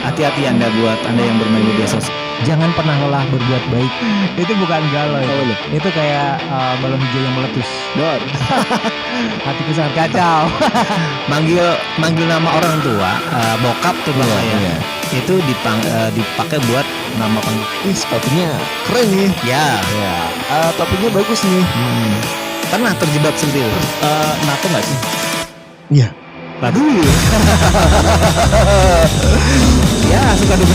hati-hati Anda buat Anda yang bermain media sosial. Jangan pernah lelah berbuat baik. Itu bukan galau. Itu kayak balon hijau yang meletus. Dor. Hatiku sangat kacau. manggil nama orang tua, bokap tuh Bang ya. Iya. Itu dipakai buat nama panggilan. Sepatunya keren nih. Ya. Topinya bagus nih. Pernah terjebak sentil. Nato nggak sih? Iya. Ya suka duka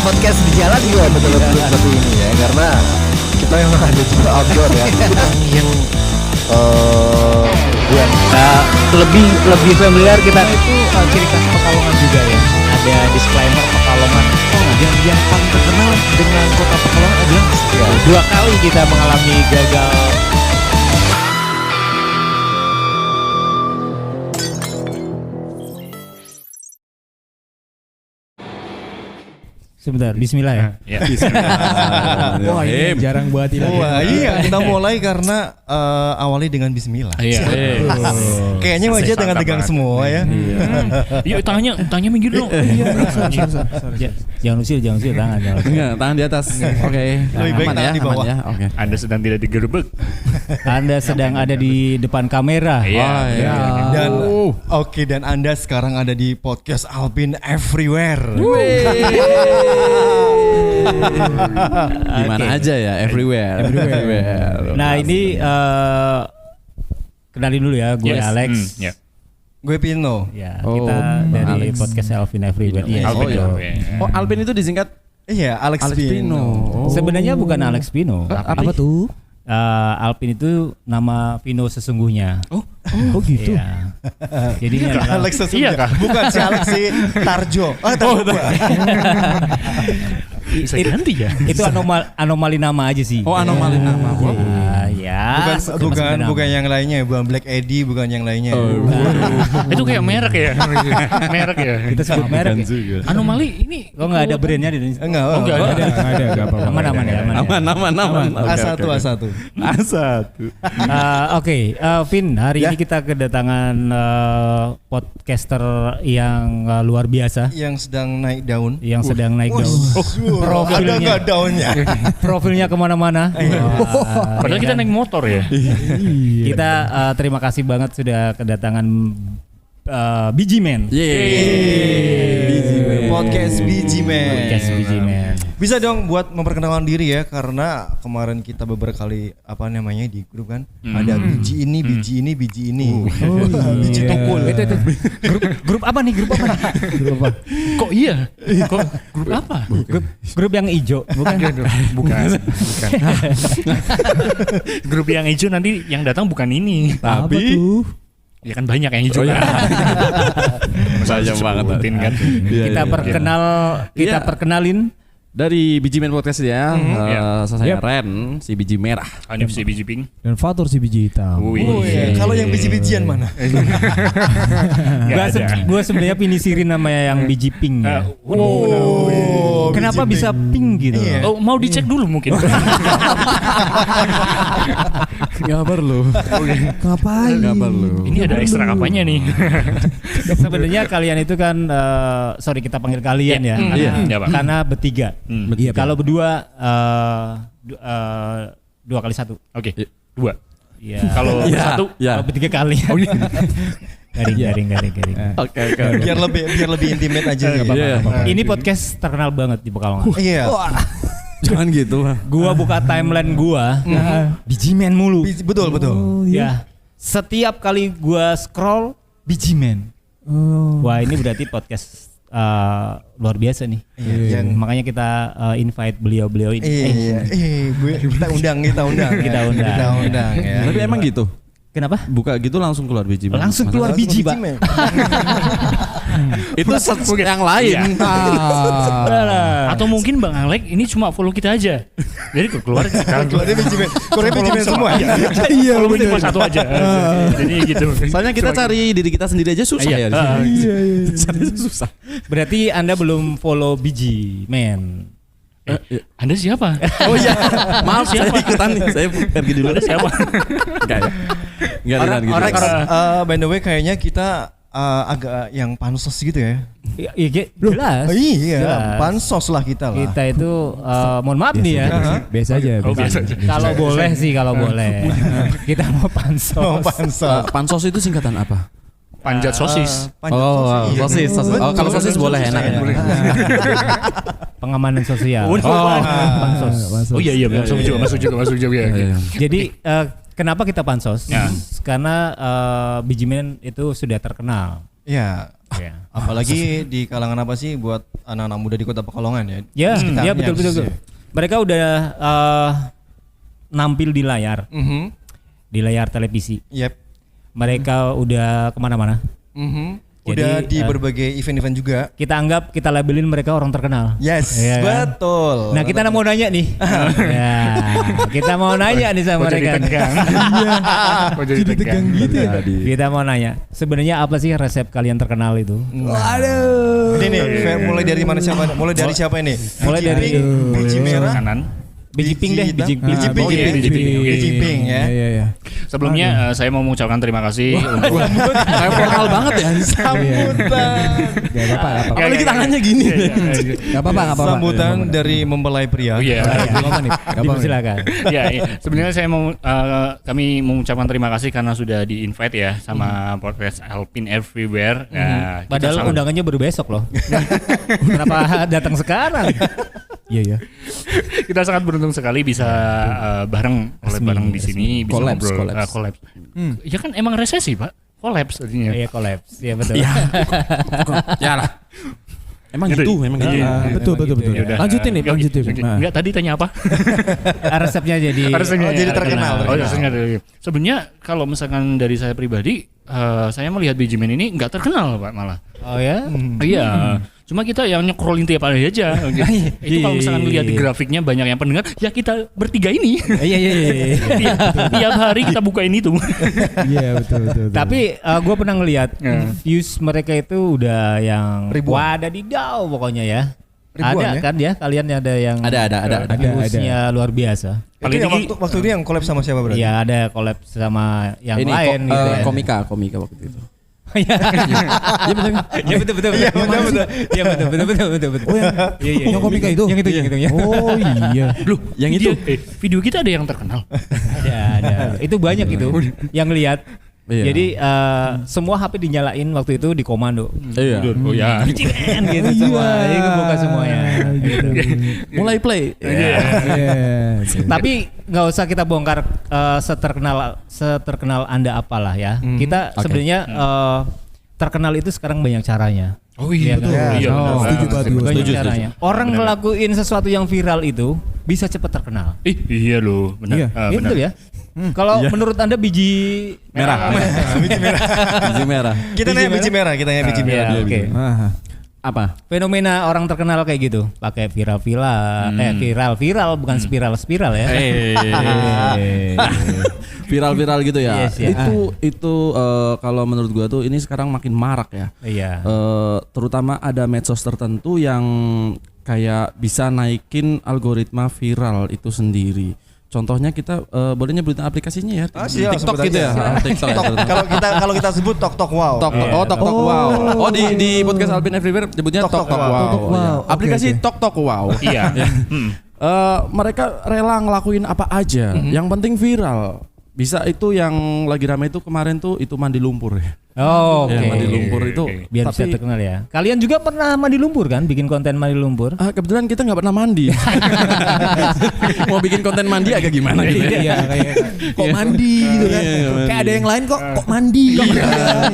podcast di jalan juga Betul seperti ini ya, karena kita memang ada juga outdoor ya. Yang lebih familiar kita Itu ciri khas Pekalongan juga ya. Ada disclaimer Pekalongan. Yang paling terkenal dengan kota Pekalongan adalah dua kali kita mengalami gagal. Sebentar, bismillah ya. Ya. Wah, ini jarang buat ini. wah iya, kita mulai karena awali dengan bismillah. Iya. Kayaknya wajah dengan tegang semua ya. Yuk tanya minggir dong. Jangan usil tangan. Enggak, tangan di atas. Oke. Lebih baik tangan di bawah. Aman ya. Oke. Anda sedang tidak digerebek. Anda sedang ada di depan kamera. Iya. Dan dan Anda sekarang ada di podcast Alpin Everywhere. Di mana aja ya? Everywhere. Nah, ini kenalin dulu ya, gue Yes. Alex. Ya. Gue Pino. Ya, Oh, kita Bang dari Alex. podcast Alvin Everywhere. Iya, Alvin, betul. ya. Oh, Alpin itu disingkat Iya, Alex Pino. Oh. Sebenarnya bukan Alex Pino. Apa tuh? Alpin itu nama Vino sesungguhnya. Oh gitu. Iya. Jadi ini adalah Alex sesungguhnya. Iya kah? Bukan si Alex si Tarjo. Bisa ganti ya. itu anomali nama aja sih. Oh, anomali nama. Ya. Bukan yang lainnya, bukan Black Eddie, bukan yang lainnya. Itu kayak merek ya. Merek ya. Kita sebut merek. Ya? Anomali ini. Kok nggak ada brandnya di Indonesia? Enggak, Enggak ada. Aman. A1. Oke, Vin, hari ini kita kedatangan podcaster yang luar biasa, Yang sedang naik daun. yang sedang naik daun. Ada nggak daunnya? Profilnya kemana-mana. Wah, Padahal kita naik motor ya. kita terima kasih banget sudah kedatangan Biji Man. Podcast Biji Man. Podcast Biji Man. Bisa dong buat memperkenalkan diri ya, karena kemarin kita beberapa kali di grup kan ada biji ini, biji ini, biji ini. Biji tukul. Itu. Grup apa nih? Grup apa? Kok iya? Kok grup apa? Grup yang hijau, bukan? Bukan. Grup yang hijau nanti yang datang bukan ini. Tapi Ya kan banyak yang hijau. Banyak banget. Kan. Kita perkenalin Dari Biji Man Podcast ya. Saya Ren, si biji merah. Hanif si biji pink. dan Fatur si biji hitam. Kalau yang biji-bijian mana? Gue sebenarnya pinisirin namanya yang biji pink. Ya. Kenapa biji bisa pink gitu? Iya. Oh, mau dicek dulu mungkin. Kabar lu. Ngapain? Kabar lu. Ini ada ekstra apanya nih? Sebenarnya kalian itu kan, sorry kita panggil kalian ya, Iya, Bang. karena bertiga. Iya, Kalau berdua 2x1. Oke, 2. Iya. Kalau satu, Kalau bertiga kali. Garing. Oke. Biar lebih intimate aja. Nggak apa-apa. Ini podcast terkenal banget di Pekalongan. Iya. Jangan gitu lah. Gua buka timeline gua, Biji Man mulu. Betul. Ya. Setiap kali gua scroll Biji Man. Wah, ini berarti podcast luar biasa nih. Makanya kita invite beliau-beliau ini. Kita undang ya. Tapi emang gitu. Kenapa? Buka gitu langsung keluar biji. Langsung keluar biji, Pak. Itu yang lain. atau mungkin Bang Alek ini cuma follow kita aja. Jadi keluar sekarang Keluarnya biji semua. Iya, follow cuma satu aja. Jadi gitu. Soalnya kita cari diri kita sendiri aja susah ya. Susah. Berarti Anda belum follow Biji Man. Anda siapa? Oh iya. Maaf saya ikutan nih. Saya pergi dulu. Anda siapa? Enggak ya. Enggak Orang, gitu. by the way kayaknya kita agak yang pansos gitu ya. Iya, jelas. Iya, Jelas. pansos lah kita lah. Kita itu mohon maaf nih ya. Biasa aja. Oh, biasa aja. Kalau boleh sih kalau boleh. Kita mau pansos. Oh, pansos. Pansos itu singkatan apa? Panjat sosis. Sosis. Oh, kalau sosis boleh enak ya. Pengamanan sosial. Oh, Pansos. Oh iya masuk juga. Jadi kenapa kita pansos? Ya. Karena Biji Men itu sudah terkenal. Iya. Ya. Apalagi di kalangan apa sih buat anak-anak muda di Kota Pekalongan ya? Ya, Sekitarnya ya betul. khususnya. Mereka udah nampil di layar, di layar televisi. Yep. Mereka udah kemana-mana. Udah Jadi, di berbagai event-event juga. Kita anggap, kita labelin mereka orang terkenal. Yes, Iya kan? betul. Nah kita mau nanya nih, ya, kita mau nanya nih sama mereka. Jadi tegang gitu ya. Kita mau nanya, sebenarnya apa sih resep kalian terkenal itu? Waduh. Ini nih, mulai dari mana siapa? Mulai dari siapa ini? Mulai dari biji merah, kanan. biji pink deh, biji pink. Biji pink, Oh, iya, ya? biji pink. Oke. Biji pink ya. Iya. Sebelumnya saya mau mengucapkan terima kasih untuk Kayak vokal banget ya. Sambutan. Gak apa-apa. Apalagi tangannya gini. Gak apa-apa. Sambutan dari mempelai pria. Oh iya. Gak apa-apa nih. Gak apa-apa nih. Silakan. Ya, sebenarnya saya mau kami mengucapkan terima kasih karena sudah di-invite ya sama podcast Alpin Everywhere. Ya, kita Padahal sangat- undangannya baru besok loh. Kenapa datang sekarang? Iya. kita sangat beruntung sekali bisa bareng di sini bisa Collabs, ngobrol collabs. collabs. Ya kan emang resesi, Pak. Collabs artinya. Iya kolaps, iya betul. Ya lah. Emang Gitu. gitu, memang gitu. Betul. Ya udah. Lanjutin nih, lanjutin. Nah. Enggak, tadi tanya apa? Resepnya jadi Resepnya jadi terkenal. Oh, resepnya dari. Sebenarnya kalau misalkan dari saya pribadi, saya melihat Biji Men ini enggak terkenal, Pak, malah. Oh ya? Iya. Cuma kita yang nyekrolin tiap hari aja. Itu kalau misalkan lihat di grafiknya banyak yang pendengar, ya kita bertiga ini. Iya. Tiap hari kita bukain itu. Iya betul. Tapi gue pernah ngelihat Ya. views mereka itu udah yang Ribuan. wadadidaw pokoknya ya. Ribuan Ada ya? kan ya kalian ada yang Ada. viewsnya luar biasa. Paling Itu yang tinggi- waktu itu yang collab sama siapa berarti? Iya ada collab sama yang Ini lain gitu ya. komika waktu itu. Iya betul. Iya, betul. Iya betul. Oh yang komika itu? Yang itu ya. Oh iya. Loh, Yang itu? video kita ada yang terkenal. Ada. Itu banyak itu yang lihat. Iya. Jadi semua HP dinyalain waktu itu di komando. Iya. Oh ya. Cimen gitu semua. Itu buka semuanya. Gitu. Mulai play. Iya. Tapi nggak usah kita bongkar seterkenal Anda apalah ya. Kita Oke. sebenarnya terkenal itu sekarang banyak caranya. Oh iya, Iya, betul. Iya, Oh, benar. setuju banget gue. Banyak Setuju, caranya. Orang ngelakuin sesuatu yang viral itu bisa cepat terkenal. Iya loh, benar. Iya. Iya betul ya. Kalau menurut Anda biji Merah. Biji merah. Kita nanya biji merah, kita nanya biji merah. Ya, oke. Apa? Fenomena orang terkenal kayak gitu, pakai viral bukan spiral ya. Viral gitu ya. Yes, ya. Itu kalau menurut gua tuh ini sekarang makin marak ya. Iya. Terutama ada medsos tertentu yang kayak bisa naikin algoritma viral itu sendiri. Contohnya kita boleh nyebutin aplikasinya ya. Siap, TikTok sebut gitu aja. ya. TikTok ya. Kalau kita sebut tok wow. Tok, Tok Wow. Oh di podcast Alpin Everywhere nyebutnya Tok Tok Wow. Wow. Tok Wow. Ya. Oke, Aplikasi oke. Tok Wow. Iya. Mereka rela ngelakuin apa aja, yang penting viral. Bisa itu yang lagi ramai itu kemarin tuh itu mandi lumpur ya. Oh, oke. Ya, mandi lumpur itu. Biar bisa terkenal ya. Kalian juga pernah mandi lumpur kan? Bikin konten mandi lumpur? Kebetulan kita nggak pernah mandi. Mau bikin konten mandi agak gimana gitu ya. Iya, kayak Kok mandi gitu kan? Kayak ada yang lain kok mandi.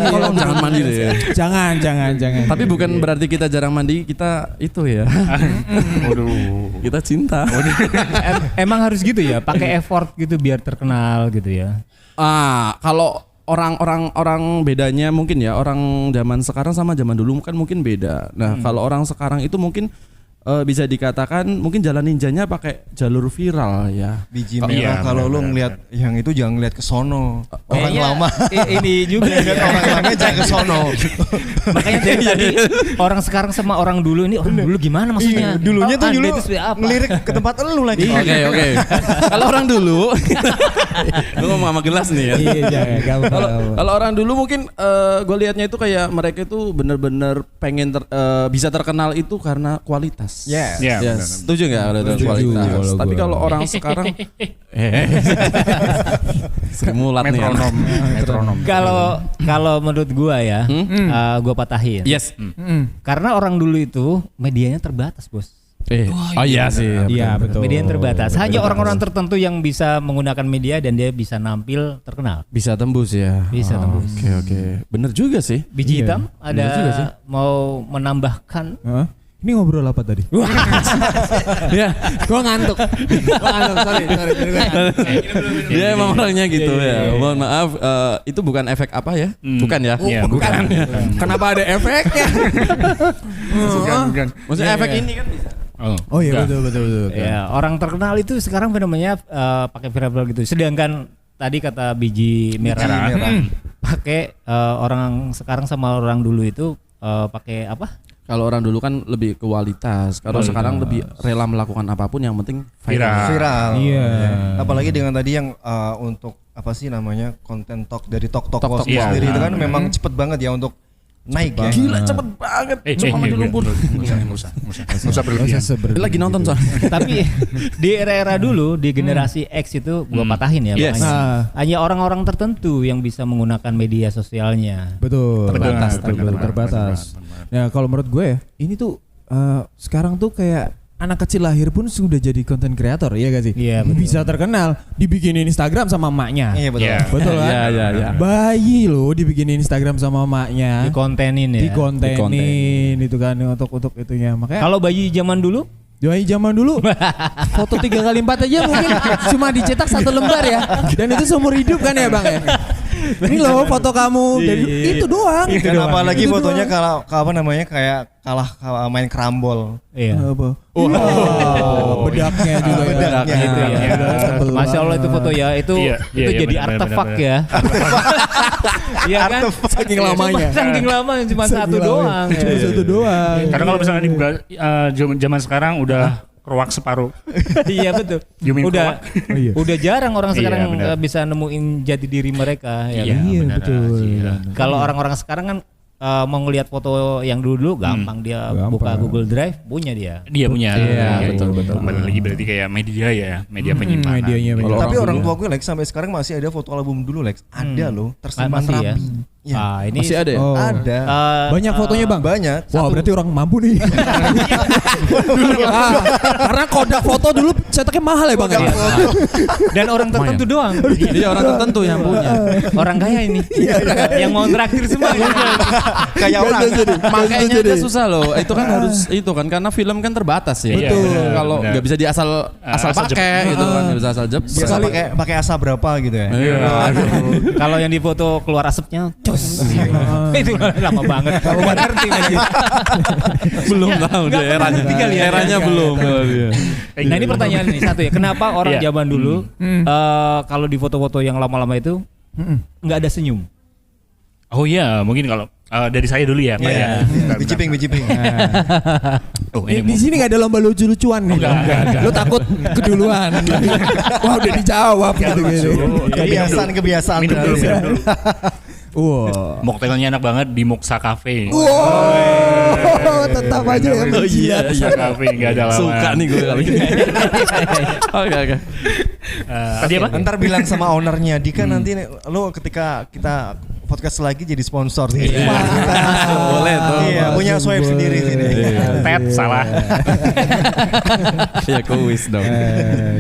Tolong jangan mandi deh ya. Jangan. Tapi bukan berarti kita jarang mandi, kita itu ya. Waduh. Kita cinta. emang harus gitu ya, pakai effort gitu biar terkenal gitu ya. Kalau orang bedanya mungkin ya, orang zaman sekarang sama zaman dulu kan mungkin beda. Nah, kalau orang sekarang itu mungkin bisa dikatakan mungkin jalan ninjanya pakai jalur viral ya. Biji Iya, merah kalau lu benar-benar. ngeliat yang itu jangan ngeliat ke sono. Orang Kayaknya lama. ini juga Ngeliat orang lama jangan ke sono. makanya dari tadi orang sekarang sama orang dulu ini orang dulu gimana maksudnya? Iya, dulunya tuh Anda dulu itu seperti apa? ngelirik ke tempat lu lagi. Oke. Kalau orang dulu, lu ngomong sama gelas nih ya. Iya, jangan. Kalau orang dulu mungkin gue liatnya itu kayak mereka itu bener-bener pengen bisa terkenal itu karena kualitas. Yes. Iya, Ya, benar. setuju nggak kalau itu Setuju kualitas? kalau Tapi gua. kalau orang sekarang Sri Mulat nih. Metronom. Kalau menurut gua ya, gua patahin. Yes. Karena orang dulu itu medianya terbatas, Bos. Oh iya sih. Iya, betul. Media yang terbatas. Hanya orang-orang tertentu yang bisa menggunakan media dan dia bisa nampil terkenal. Bisa tembus ya. Bisa tembus. Oke. Bener juga sih. Biji Iya, hitam bener juga sih. ada mau menambahkan Hah? Ini ngobrol apa tadi? Ya, Gua ngantuk. Sorry. dia emang orangnya gitu Iya, ya. Mohon maaf, itu bukan efek apa ya? Bukan ya? Iya, bukan. Kenapa ada efeknya? Bukan. Maksudnya efek ini kan bisa. Oh iya, Enggak. betul. ya orang terkenal itu sekarang fenomenya pakai viral gitu. Sedangkan tadi kata biji merah, pakai orang sekarang sama orang dulu itu pakai apa? Kalau orang dulu kan lebih kualitas. Kalau sekarang lebih rela melakukan apapun yang penting viral. Viral. Iya. Apalagi dengan tadi yang untuk apa sih namanya konten talk dari Tok Tok-tok, sendiri iya. itu kan memang cepet banget ya untuk naik ya. Gila cepet banget. Cuma di lumpur. Nggak usah berlebihan. Lagi nonton soalnya. Tapi di era-era dulu di generasi X itu gua patahin ya Yes. makanya. Hanya orang-orang tertentu yang bisa menggunakan media sosialnya. Betul. Terbatas, Terbatas. Ya kalau menurut gue ya, ini tuh sekarang tuh kayak anak kecil lahir pun sudah jadi content creator, iya gak sih? Iya, betul. Bisa terkenal, dibikinin Instagram sama emaknya. Iya betul. Iya. Betul kan? Iya. Bayi loh dibikinin Instagram sama emaknya. Dikontenin ya. Dikontenin itu kan untuk itunya. Makanya Kalau bayi zaman dulu Doi zaman dulu foto 3x4 aja mungkin cuma dicetak 1 lembar ya. Dan itu seumur hidup kan ya Bang ya. Ini loh foto kamu dari itu doang. Dan apalagi Itu fotonya doang. kalau apa namanya kayak kalah main karambol. iya. Apa? Bedaknya juga ya. Bedaknya. Itu ya. Tebel Masya Allah itu foto ya itu Iya, iya, jadi benar, artefak benar. ya. Iya kan? Saking lamanya. Saking lama cuma satu Saking doang. lamanya. Cuma satu doang. Karena kalau misalnya dibuka zaman sekarang udah keruak separuh. Iya betul. Yumin Udah Oh, iya. udah jarang orang Iya, sekarang benar. bisa nemuin jati diri mereka ya. Iya, kan? Iya benar, betul. iya. Kalau orang-orang sekarang kan mau ngelihat foto yang dulu gampang dia buka Gampang. Google Drive punya dia. Dia punya. Iya, betul. Kembali lagi berarti kayak media ya, media penyimpanan. medianya. Kalau Tapi orang dulu- tua gue Lex sampai sekarang masih ada foto album dulu Lex. Ada loh tersimpan Masih ya? rapi. Iya. Ah, ini Masih ada ya? Oh. Ada. Banyak fotonya Bang? Banyak. Wah berarti orang mampu nih. Karena kodak foto dulu cetaknya mahal ya Bang ya? dan orang tertentu doang. Dia orang tertentu yang punya. Orang kaya ini. yang mau traktir semua. Kayak orang. Makanya kan susah loh. Itu kan harus itu kan karena film kan terbatas ya. Iya, Betul. benar, Kalau benar. nggak bisa di asal Asal pakai gitu kan, nggak bisa asal jeb. Biasa pakai asa berapa gitu ya. Iya. Kalau yang difoto keluar asapnya, cus. Itu lama banget. Kamu nggak ngerti lagi. Belum tahu deh eranya. tinggal ya. Eranya belum. Nah ini pertanyaan nih satu ya. Kenapa orang Iya. zaman dulu kalau di foto-foto yang lama-lama itu nggak ada senyum? Oh iya, mungkin kalau dari saya dulu ya, Pak ya. Iya. Biciping. Oh, Di ini sini nggak ada lomba lucu-lucuan nih. Lu takut keduluan. Wah udah dijawab gitu. Kebiasaan minum dulu, berarti. minum dulu. Wah. Mocktailnya enak banget di Moksa Cafe. Wow, tetap aja ya. Oh iya, Moksa Cafe nggak ada lawan. Suka nih gue kali ini. Oke. Tadi apa? Ntar bilang sama ownernya Dika nanti lo ketika kita podcast lagi jadi sponsor sih. Boleh tuh. Iya, punya swipe sendiri sini. Ted salah. Ya kuis dong.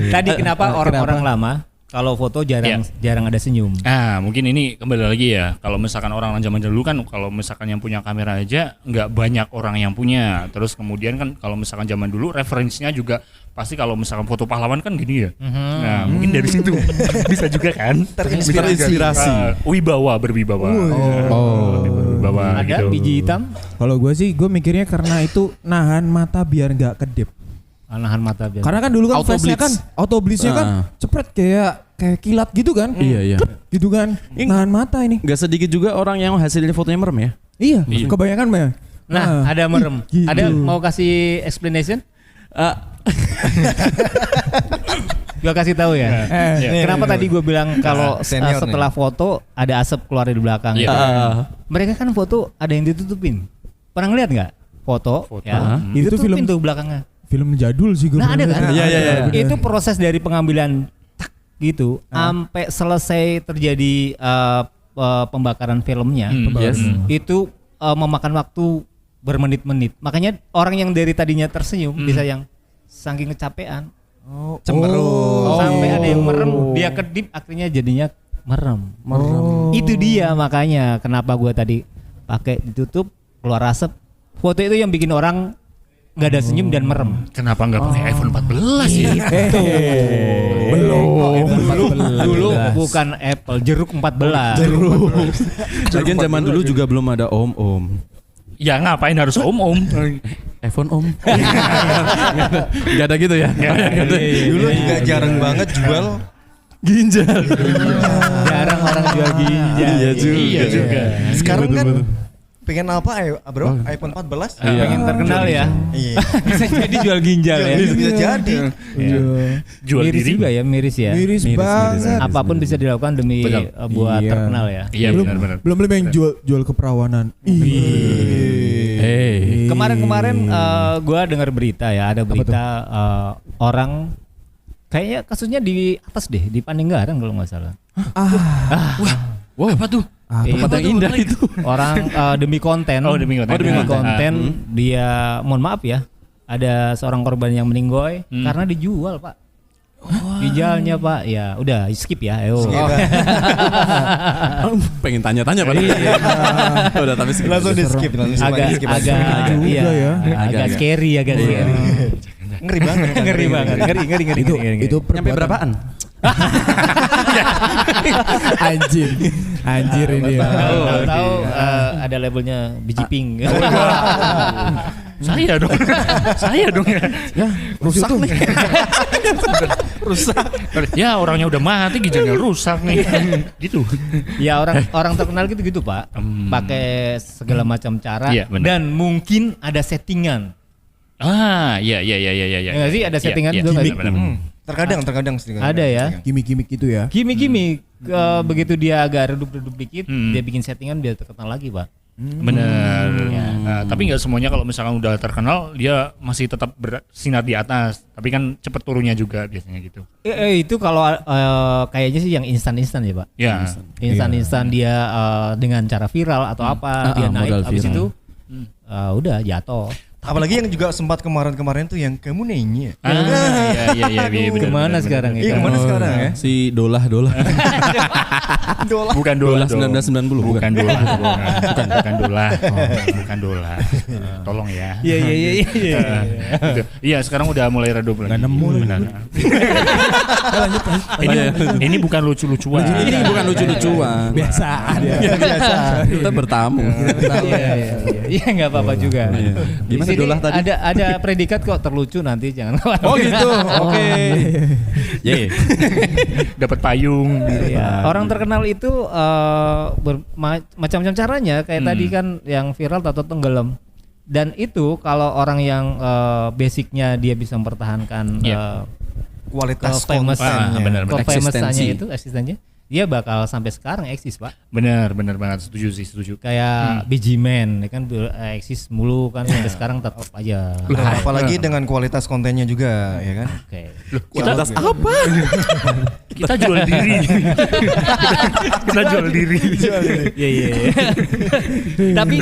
Tadi kenapa orang-orang lama kalau foto jarang ada senyum? Ah, mungkin ini kembali lagi ya. Kalau misalkan orang zaman dulu kan, kalau misalkan yang punya kamera aja nggak banyak orang yang punya. Terus kemudian kan kalau misalkan zaman dulu referensinya juga pasti kalau misalkan foto pahlawan kan gini ya. Nah, mungkin dari situ bisa juga kan. Terinspirasi. Wibawa berwibawa. Oh. bawah Ada gitu. biji hitam, Kalau gue sih, gue mikirnya karena itu nahan mata biar nggak kedip. nahan mata biar. Karena kan dulu kan Auto flashnya blitz. kan, auto blitz-nya kan cepet kayak kilat gitu kan. Iya. Gitu kan, nahan mata ini. Nggak sedikit juga orang yang hasilnya fotonya merem ya. Iya, kebanyakan Bang. Nah, ada merem. gitu. Ada mau kasih explanation? Gua kasih tahu ya. Kenapa tadi gue bilang kalau senior setelah foto ada asap keluar di belakang? Iya. Mereka kan foto ada yang ditutupin. Pernah ngeliat nggak? Foto. Ya. Itu Ditutupin film- tuh belakangnya. Film jadul sih gue. Nah ada kan? Iya. Itu proses dari pengambilan tak gitu sampai selesai terjadi pembakaran filmnya. Yes. Itu memakan waktu bermenit-menit. Makanya orang yang dari tadinya tersenyum bisa yang saking kecapean Cemberut. sampai ada yang merem, dia kedip akhirnya jadinya merem. Itu dia makanya kenapa gua tadi pakai ditutup keluar asap. Foto itu yang bikin orang nggak ada senyum dan merem. Kenapa nggak pakai iPhone 14 ya? Dulu bukan Apple, jeruk 14. Lagian zaman dulu juga belum ada om. Ya ngapain harus om-om? iPhone om. Gak ada gitu ya. Dulu juga jarang banget jual Ginjal. Jarang orang jual ginjal. Iya juga. Iya juga. sekarang kan pengen apa bro? iPhone 14? Pengen terkenal ya. Iya. Bisa jadi jual ginjal ya. Bisa jadi. Jual Miris diri. juga ya, miris ya. Miris banget. Apapun bisa dilakukan demi Betul. buat Iya. terkenal ya. Iya benar-benar. Belum yang jual keperawanan. Hey. Kemarin gue dengar berita ya, ada berita orang kayaknya kasusnya di atas deh, di Paninggaran kalau nggak salah. Wah, apa tuh? Tempat yang indah itu. Orang demi konten. Oh, demi konten. Demi Ah. konten dia, mohon maaf ya, ada seorang korban yang meninggoy karena dijual pak. Ginjalnya pak, ya udah skip ya, ayo. Pengen tanya-tanya padahal. Udah tapi skip. Langsung di skip. Agak iya, ya. agak scary, agak scary. Ngeri banget. Ngeri banget, ngeri. Itu Nyampe berapaan? Anjir ini ya. Tahu ada labelnya biji pink. Saya dong ya. Ya, rusak nih. Rusak. Ya orangnya udah mati, ginjalnya rusak nih. Gitu. Ya orang terkenal gitu pak, pakai segala macam cara Iya, benar. dan mungkin ada settingan. Iya. Ya nggak sih, ada settingan Iya, juga nggak sih? benar. Terkadang Ada ya. Gimik-gimik itu ya. Gimik-gimik begitu dia agak redup-redup dikit, dia bikin settingan biar terkenal lagi pak. Benar. Nah, tapi nggak semuanya kalau misalkan udah terkenal dia masih tetap bersinar di atas, tapi kan cepet turunnya juga biasanya gitu. Itu kalau kayaknya sih yang instan-instan ya pak. Ya. Instan-instan dia dengan cara viral atau apa dia naik, modal habis viral. itu udah jatuh. Apalagi yang juga sempat kemarin-kemarin tuh yang kamu nanya. Iya, benar. Kemana sekarang itu? Iya kemana sekarang ya? Si Dolah. Bukan dola. 1990 Bukan dola. Bukan dola. Bukan dola. Tolong ya. Iya. Iya, sekarang udah mulai redup lagi. Nggak nemu Benar. Ini bukan lucu-lucuan. Ini bukan lucu-lucuan. Biasaan. Kita bertamu. Iya nggak apa-apa juga. Di Gimana sini Dolah tadi? Ada predikat kok terlucu nanti jangan. Oh gitu. Oke. Ye. Dapat payung. Iya. Orang terkenal itu macam-macam caranya kayak tadi kan yang viral tato tenggelam. Dan itu kalau orang yang basicnya dia bisa mempertahankan Kualitas famous kontennya. benar. famous-nya itu eksistensinya, dia bakal sampai sekarang eksis pak. Benar banget, setuju. Kayak Biji Man, ya kan eksis mulu kan sampai sekarang tetap aja. Apalagi dengan kualitas kontennya juga, ya kan? Oke. Kualitas apa? Kita jual diri. Kita jual diri. Iya. Tapi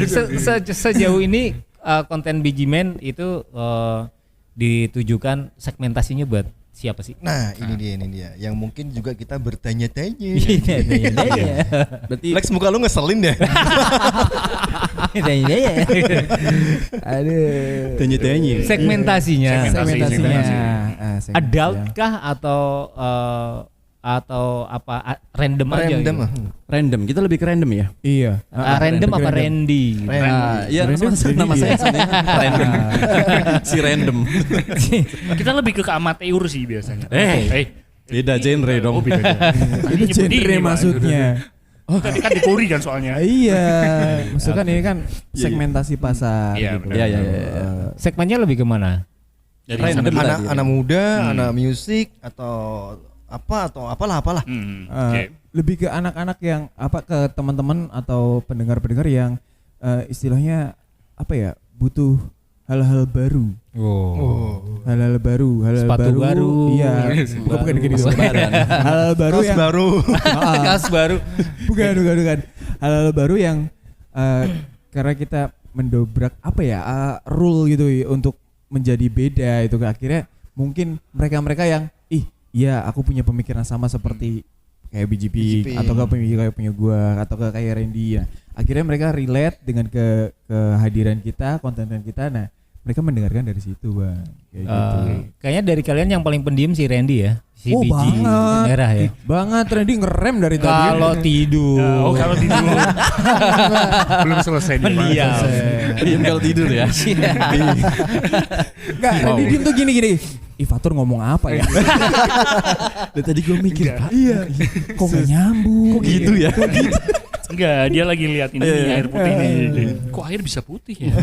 sejauh ini konten Biji Man itu ditujukan segmentasinya buat siapa sih? Nah, ini dia. Yang mungkin juga kita bertanya-tanya. Iya. Berarti Lex, muka lu ngeselin deh. Aduh. tanya-tanya. Segmentasinya. Segmentasi. Adult kah atau atau apa random aja Random. gitu. Random, kita lebih ke random ya. Iya. Random apa Randy? Iya, nama saya sebenarnya random. Si random. Kita lebih ke amatir sih biasanya. Beda genre dong. Oh, beda. Itu genre maksudnya. Tadi kan di Kori kan soalnya. Iya, maksudnya kan ini kan segmentasi pasar. Iya, gitu. benar. Iya. Segmennya lebih kemana? Dari Random sana. tadi. Anak muda, anak musik atau apalah. Oke. Lebih ke anak-anak yang ke teman-teman atau pendengar-pendengar yang istilahnya butuh hal-hal baru. Hal-hal baru, Sepatu baru. Iya, bukan gini doang. Hal-hal baru Kaos yang baru. Gas baru. bukan. Hal-hal baru yang karena kita mendobrak rule gitu untuk menjadi beda itu akhirnya mungkin mereka yang iya aku punya pemikiran sama seperti kayak BGP atau kayak punya gua atau kayak Randy ya. Akhirnya mereka relate dengan kehadiran kita, konten kita. Nah, mereka mendengarkan dari situ, Bang. Kayak gitu. Kayaknya dari kalian yang paling pendiam si Randy ya. Si biji banget. merah ya. Banget Randy ngerem dari tadi. Kalau tidur. Kalau tidur. Belum selesai nih. Pak. Pendiam. Diam kalau tidur ya. Enggak, Randy diem tuh gini. Fatur ngomong apa ya? Dari tadi gue mikir, Iya. Kok gak nyambung? kok gitu ya? Enggak, dia lagi lihat ini air putih ini. Kok air bisa putih ya?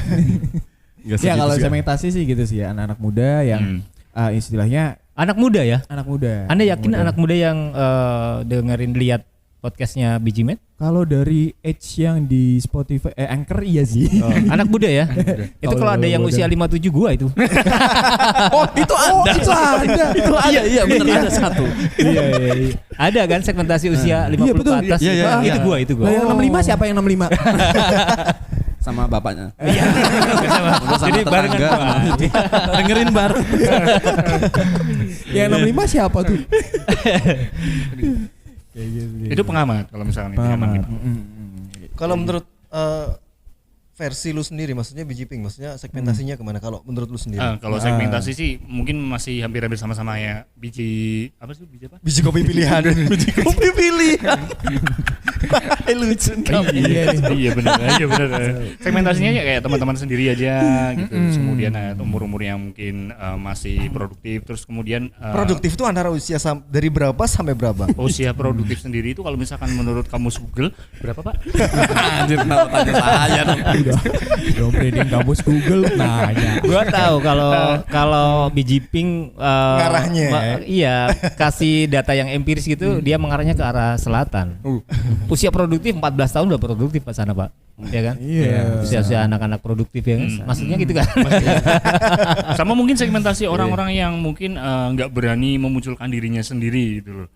Ya kalau segmentasi sih gitu sih ya, anak-anak muda yang istilahnya Anak muda ya? anak muda. Anda yakin anak muda yang dengerin lihat podcastnya Biji Men? Kalau dari age yang di Spotify Anchor iya sih. Anak muda ya? Itu kalau ada yang usia 57 gua itu. Itu ada. Iya benar ada satu. Iya. Ada kan segmentasi usia 50 betul. ke atas? Iya. Itu gua. Lah yang 65 siapa yang 65? Sama bapaknya. Iya. Jadi barengan tetangga. Dengerin bareng. Yang 65 siapa tuh? Itu pengamat kalau misalnya pengamat gitu. Kalau menurut versi lu sendiri, maksudnya biji pink, maksudnya segmentasinya kemana kalau menurut lu sendiri? Kalau segmentasi sih mungkin masih hampir-hampir sama-sama ya. Biji apa? Biji kopi pilihan. Kopi pilihan. Lucu Iya benar. Segmentasinya ya kayak teman-teman sendiri aja gitu. Terus kemudian umur-umur yang mungkin masih produktif. Terus kemudian Produktif itu antara usia dari berapa sampai berapa? usia produktif sendiri itu kalau misalkan menurut kamus Google berapa Pak? Anjir, kenapa tanya saya dong? Dong reading kamus Google nanya. Gua tahu kalau Biji Pink Ngarahnya. iya, kasih data yang empiris gitu, dia mengarahnya ke arah selatan. Usia produktif 14 tahun udah produktif Pak sana Pak. Ya kan? Iya. Usia anak-anak produktif ya kan? Maksudnya gitu kan. Sama mungkin segmentasi orang-orang yang mungkin nggak berani memunculkan dirinya sendiri gitu loh.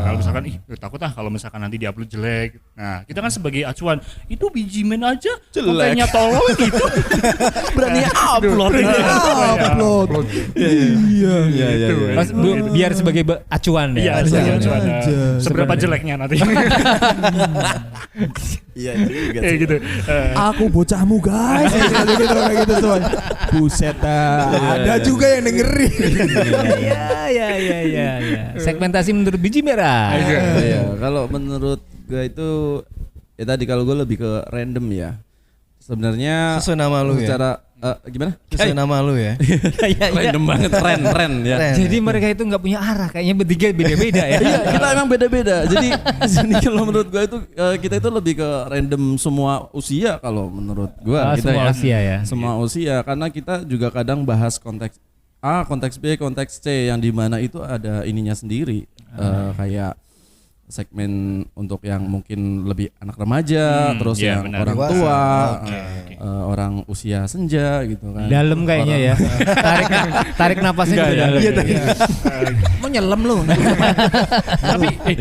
Kalau misalkan takut kalau misalkan nanti diupload jelek. Nah, kita kan sebagai acuan, itu Biji Men aja kontennya tolol gitu. Berani upload. Upload. Iya. Biar sebagai acuan ya. Iya, sebagai acuan. Seberapa jeleknya nanti. Iya juga sih. Gitu. Aku bocahmu guys. Kayak gitu semua. Buset ada juga yang dengerin. Iya. Segmentasi menurut Biji Merah. Iya, kalau menurut gue itu ya tadi kalau gue lebih ke random ya. Sebenarnya Sesuai nama lu ya? secara gimana? Sesuai nama lu ya? Random banget, ren ya. Ren. Jadi mereka itu nggak punya arah, kayaknya bertiga beda-beda ya. Iya, kita emang beda-beda. Jadi kalau menurut gue itu kita itu lebih ke random semua usia kalau menurut gue. Kita Semua usia ya. Semua usia karena kita juga kadang bahas konteks A, konteks B, konteks C yang di mana itu ada ininya sendiri. Kayak segmen untuk yang mungkin lebih anak remaja, terus iya, yang benar. orang Dewasa. tua, Oke. orang usia senja gitu kan. Dalam kayaknya ya. Tarik napasnya juga dalam. Mau nyelam lu.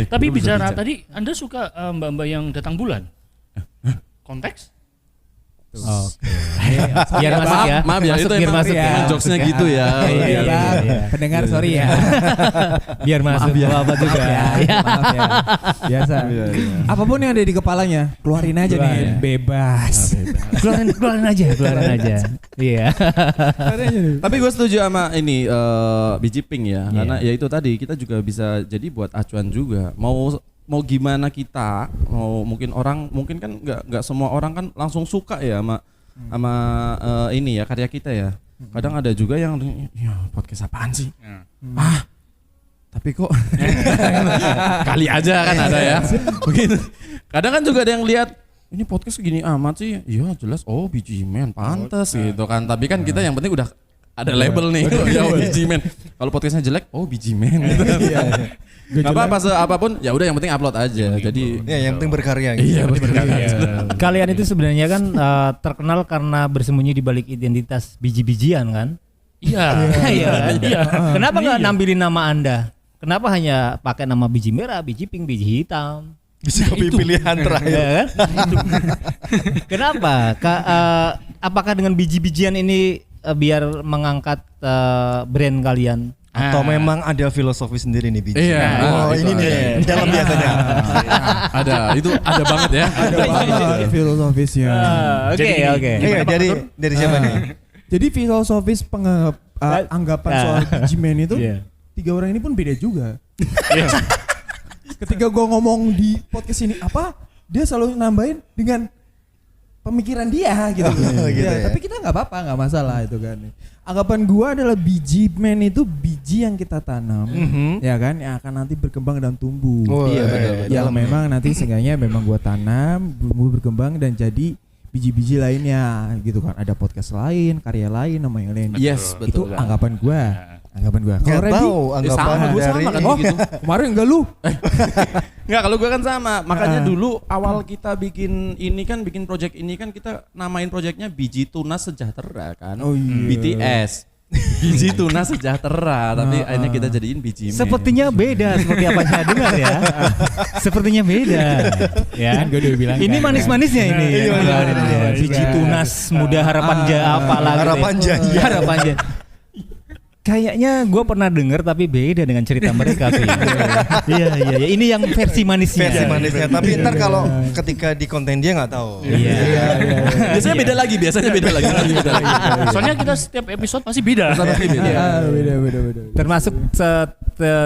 Tapi bicara tadi Anda suka mbak-mbak yang datang bulan? Konteks? Oke. Biar masuk ya. Maaf ya, Masuk, itu biar emang masuk ya. jokesnya gitu ya. Iya, Bang. iya. Pendengar sorry ya. Biar masuk apa juga. Maaf ya. Biasa. Apapun yang ada di kepalanya, keluarin aja nih, Keluarin. bebas. Keluarin aja. Iya. Tapi gue setuju sama ini biji pink ya, karena ya itu tadi kita juga bisa jadi buat acuan juga. Mau gimana kita, mungkin kan nggak semua orang kan langsung suka ya sama ini ya karya kita ya. Kadang ada juga yang ya podcast apaan sih? Tapi kok kali aja kan ada ya. Begitu. Kadang kan juga ada yang lihat ini podcast segini amat sih. Iya jelas biji men pantas gitu kan. Tapi kan kita yang penting udah ada label nih. Ya biji men. Kalau podcastnya jelek, biji men gitu. Gak apa-apa apapun ya udah yang penting upload aja. Jadi ya yang penting berkarya gitu. iya berkarya. Kalian itu sebenarnya kan terkenal karena bersembunyi di balik identitas biji-bijian kan? Iya. Iya. Kenapa nggak nampilin nama Anda? Kenapa hanya pakai nama biji merah, biji pink, biji hitam? Bisa pilihan terakhir. Ya kan? Kenapa? Apakah dengan biji-bijian ini biar mengangkat brand kalian? Atau memang ada filosofi sendiri nih biji? Iya. Ini nih dalam biasanya. Ada, itu ada banget ya. Ada banget filosofisnya. Oke. Iya, dari siapa nih? Jadi filosofis anggapan soal biji men itu Iya. 3 orang ini pun beda juga. Ketika gue ngomong di podcast ini apa, dia selalu nambahin dengan pemikiran dia gitu. Gitu ya. Tapi kita nggak apa-apa, nggak masalah itu kan. Anggapan gue adalah biji men itu biji yang kita tanam, ya kan, yang akan nanti berkembang dan tumbuh. Iya, betul. Yang memang nanti seenggaknya memang gue tanam, berkembang dan jadi biji-biji lainnya gitu kan. Ada podcast lain, karya lain, nama yang lain. Yes, Itu betul. anggapan gue. Anggapan gue. Nggak Randy? tahu anggapan sama, gua dari sama kan. Oh, kemarin enggak lu? Enggak, kalau gue kan sama. Makanya dulu awal kita bikin project ini kan kita namain projectnya Biji Tuna Sejahtera kan. Oh iya. BTS. Biji Tuna Sejahtera, tapi akhirnya kita jadiin biji men. Sepertinya beda seperti apa saya dengar ya. Sepertinya beda. Ya. Kan gue udah bilang Ini kan. manis-manisnya ini. Biji tunas muda harapan apa lagi? Harapan jaya. Harapan jaya. Kayaknya gue pernah dengar tapi beda dengan cerita mereka sih. Iya. Ini yang versi manisnya. Versi manisnya. Tapi ntar kalau ketika di konten dia nggak tahu. Iya. Biasanya beda lagi. Soalnya kita setiap episode pasti beda. Beda. Termasuk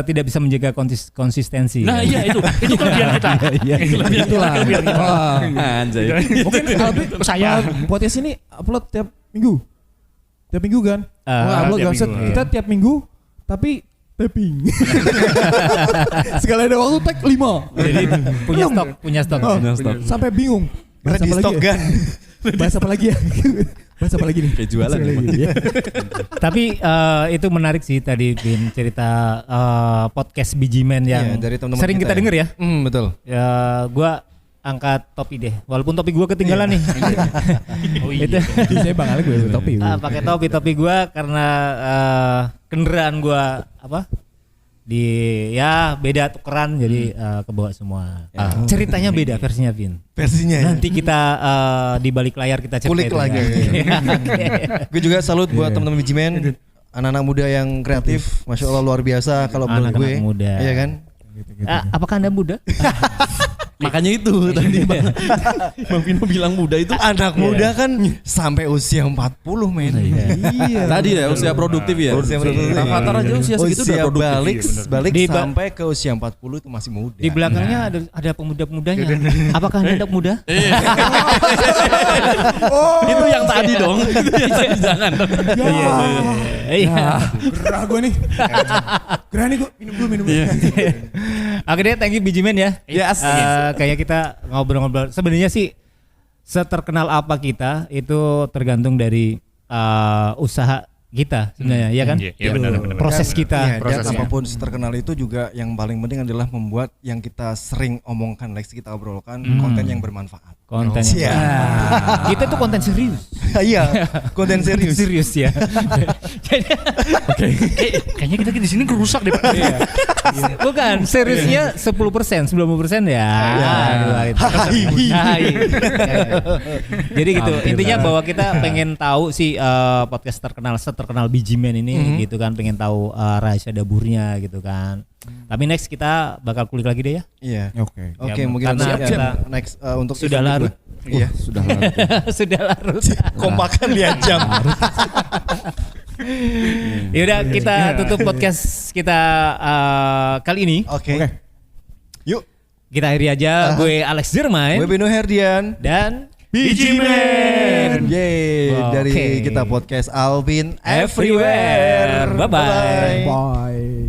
tidak bisa menjaga konsistensi. Nah iya itu kelebihan kita. Itulah. Anjay. Mungkin Albi Saya. podcast ini upload tiap minggu. Tiap minggu kan? Upload tiap kan? minggu. Kita tiap minggu tapi tapping. Sekali ada waktu tag 5. Jadi punya stok. Sampai bingung. Bahas Ready apa stock lagi ya? gun. Bahas apa lagi ya? Bahas apa lagi nih? Kayak jualan Bahas apa emang. lagi ya? Tapi itu menarik sih tadi Bin cerita podcast Biji Men yang Iya, dari teman-teman sering kita kita ya. denger ya. Betul. Ya gua angkat topi deh. Walaupun topi gua ketinggalan nih. Oh iya. Itu Biasanya Bang Alek gue topi. pakai topi gua karena kendaraan gua beda tukeran jadi kebawa semua. Ceritanya beda versinya Vin. Versinya ya. Nanti kita di balik layar kita cerita Kulik itu lagi. ya. Gue juga salut buat teman-teman biji men. Anak-anak muda yang kreatif, masya Allah luar biasa kalau menurut Anak-anak gue. muda. Iya kan? Apakah Anda muda? Makanya itu tadi Bang Vino bilang muda itu Anak muda kan sampai usia 40 men. Iya. tadi ya usia produktif ya. Usia produktif. Avatar aja usia segitu udah produktif. balik Di- sampai ke usia 40 itu masih muda. Di belakangnya ada pemuda-pemudanya. Apakah Anda anak muda? Itu yang tadi dong. Itu yang tadi jangan. Iya. Gerah gue nih. Gerah nih gue. Minum dulu. Akhirnya thank you Biji Men ya. Yes. Kayak kita ngobrol-ngobrol. Sebenarnya sih seterkenal apa kita itu tergantung dari usaha kita sebenarnya, ya kan? Iya, benar. Proses kita. Iya, dan prosesnya. apapun terkenal itu juga yang paling penting adalah membuat yang kita sering omongkan, like kita obrolkan konten yang bermanfaat. Konten Siap. kita tuh konten serius. Iya, konten serius. Serius ya. Kayaknya kita di sini kerusak deh. Bukan, seriusnya 10%, 90% ya. Hai. Jadi gitu. Intinya bahwa kita pengen tahu sih podcast terkenal Biji Man ini gitu kan, pengen tahu rahasia dapurnya gitu kan. Tapi next kita bakal kulik lagi deh ya. Iya. Oke. Oke, Ya, mungkin karena nanti kita next untuk sudah episode larut. kedua. Iya, Sudah larut. Sudah larut. kompakan 2 jam. Yaudah kita tutup podcast kita kali ini. Oke. Yuk, Kita akhiri aja. Gue Alex Zirmain gue Beno Herdian. dan Biji Man. Yeay, Oke. dari kita podcast Alvin Everywhere. Everywhere. Bye-bye. Bye.